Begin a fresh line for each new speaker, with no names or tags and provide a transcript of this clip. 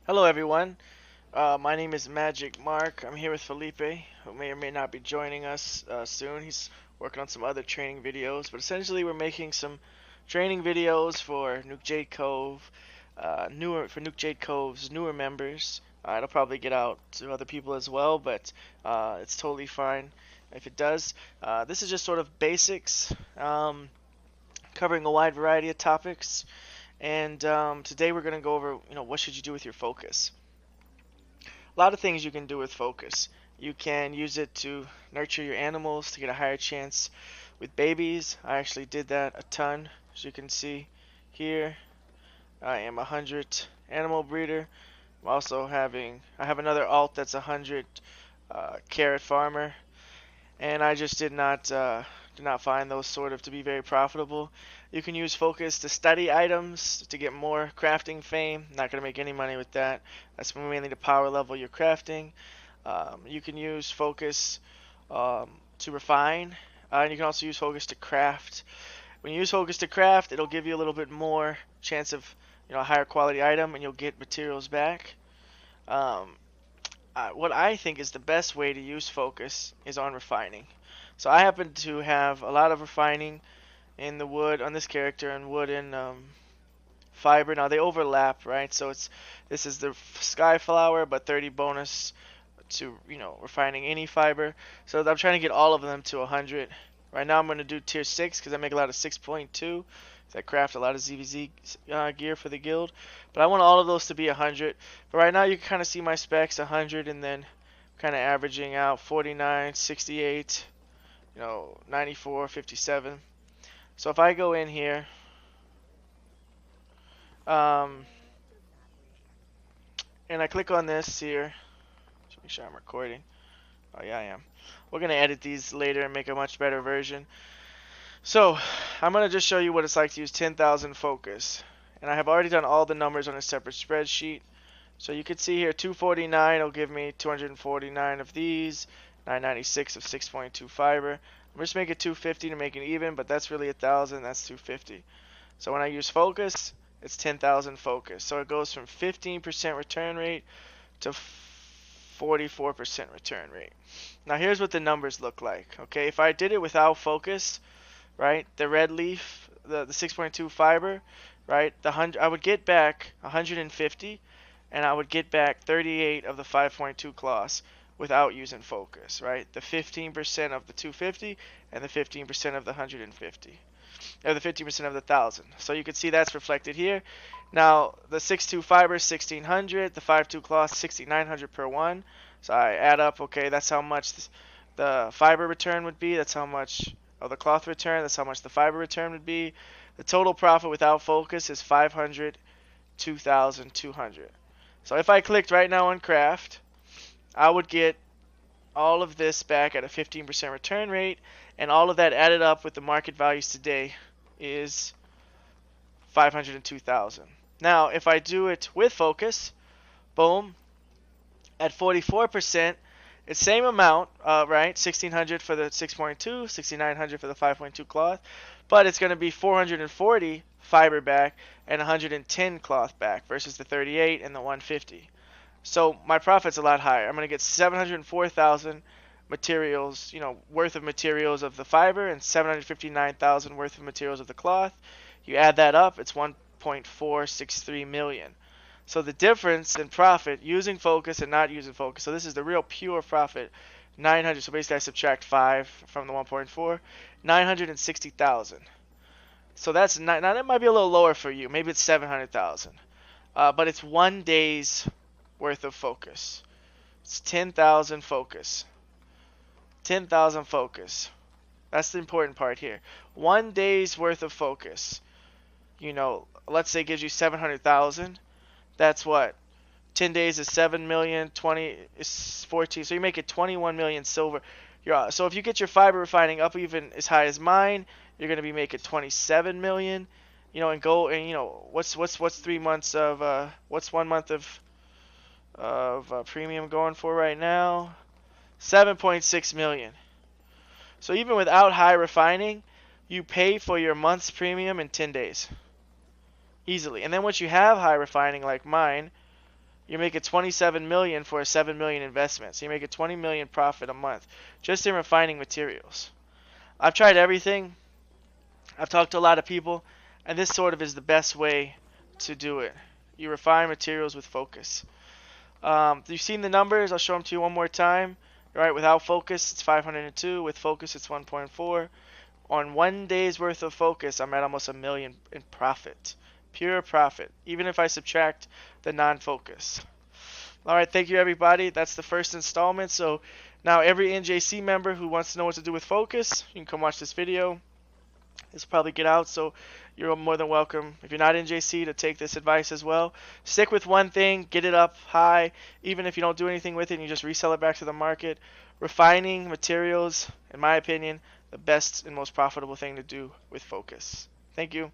Hello everyone, my name is Magic Mark. I'm here with Felipe, who may or may not be joining us soon. He's working on some other training videos, but essentially we're making some training videos for Nuke Jade Cove, Nuke Jade Cove's newer members. It'll probably get out to other people as well, but it's totally fine if it does. This is just sort of basics, covering a wide variety of topics. And today we're going to go over, what should you do with your focus. A lot of things you can do with focus. You can use it to nurture your animals to get a higher chance with babies. I actually did that a ton. As you can see here, I am a 100 animal breeder. I have another alt that's a 100 carrot farmer, and I just did not find those sort of to be very profitable. You can use focus to study items to get more crafting fame. Not going to make any money with that. That's mainly the power level you're crafting. You can use focus to refine, and you can also use focus to craft. When you use focus to craft, it'll give you a little bit more chance of a higher quality item, and you'll get materials back. Um, what I think is the best way to use focus is on refining. So I happen to have a lot of refining in the wood on this character and wood and fiber. Now they overlap, right? So this is the sky flower, but 30 bonus to refining any fiber. So I'm trying to get all of them to 100. Right now I'm going to do tier 6 because I make a lot of 6.2. I craft a lot of ZVZ gear for the guild, but I want all of those to be 100. But right now you can kind of see my specs 100, and then kind of averaging out 49, 68, 94, 57. So if I go in here, um, and I click on this here, just make sure I'm recording. Oh yeah, I am. We're gonna edit these later and make a much better version. So I'm gonna just show you what it's like to use 10,000 focus, and I have already done all the numbers on a separate spreadsheet. So you can see here 249 will give me 249 of these, 996 of 6.2 fiber. I'm just making it 250 to make it even, but that's really 1,000. That's 250. So when I use focus, it's 10,000 focus. So it goes from 15% return rate to 44% return rate. Now here's what the numbers look like. Okay, if I did it without focus, right, the red leaf, the 6.2 fiber, right, I would get back 150, and I would get back 38 of the 5.2 cloths without using focus, right? The 15% of the 250 and the 15% of the 150, or the 15% of the 1,000. So you can see that's reflected here. Now the 6.2 fiber 1,600, the 5.2 cloth 6,900 per one. So I add up. Okay, that's how much the fiber return would be. That's how much of the cloth return. That's how much the fiber return would be. The total profit without focus is 500, 2,200. So if I clicked right now on craft, I would get all of this back at a 15% return rate, and all of that added up with the market values today is 502,000. Now, if I do it with focus, boom, at 44%, it's same amount, right? 1,600 for the 6.2, 6,900 for the 5.2 cloth, but it's going to be 440 fiber back and 110 cloth back versus the 38 and the 150. So my profit's a lot higher. I'm going to get 704,000 materials, worth of materials of the fiber, and 759,000 worth of materials of the cloth. You add that up, it's 1.463 million. So the difference in profit using focus and not using focus. So this is the real pure profit. 900. So basically, I subtract 5 from the 1.4. 960,000. So that's not, now that might be a little lower for you. Maybe it's 700,000. But it's 1 day's worth of focus. It's 10,000 focus. 10,000 focus. That's the important part here. 1 day's worth of focus. Let's say gives you 700,000. That's what? 10 days is 7 million, 20 is 14. So you make it 21 million silver. So if you get your fiber refining up even as high as mine, you're going to be making 27 million. And go and what's 3 months of what's 1 month of premium going for right now? 7.6 million. So even without high refining, you pay for your month's premium in 10 days. Easily. And then once you have high refining like mine, You're making 27 million for a 7 million investment. So you're making 20 million profit a month just in refining materials. I've tried everything. I've talked to a lot of people, and this sort of is the best way to do it. You refine materials with focus. You've seen the numbers. I'll show them to you one more time. All right, without focus, it's 502. With focus, it's 1.4. On 1 day's worth of focus, I'm at almost a million in profit. Pure profit, even if I subtract the non-focus. All right, thank you, everybody. That's the first installment. So now every NJC member who wants to know what to do with focus, you can come watch this video. This will probably get out, so you're more than welcome, if you're not NJC, to take this advice as well. Stick with one thing, get it up high, even if you don't do anything with it and you just resell it back to the market. Refining materials, in my opinion, the best and most profitable thing to do with focus. Thank you.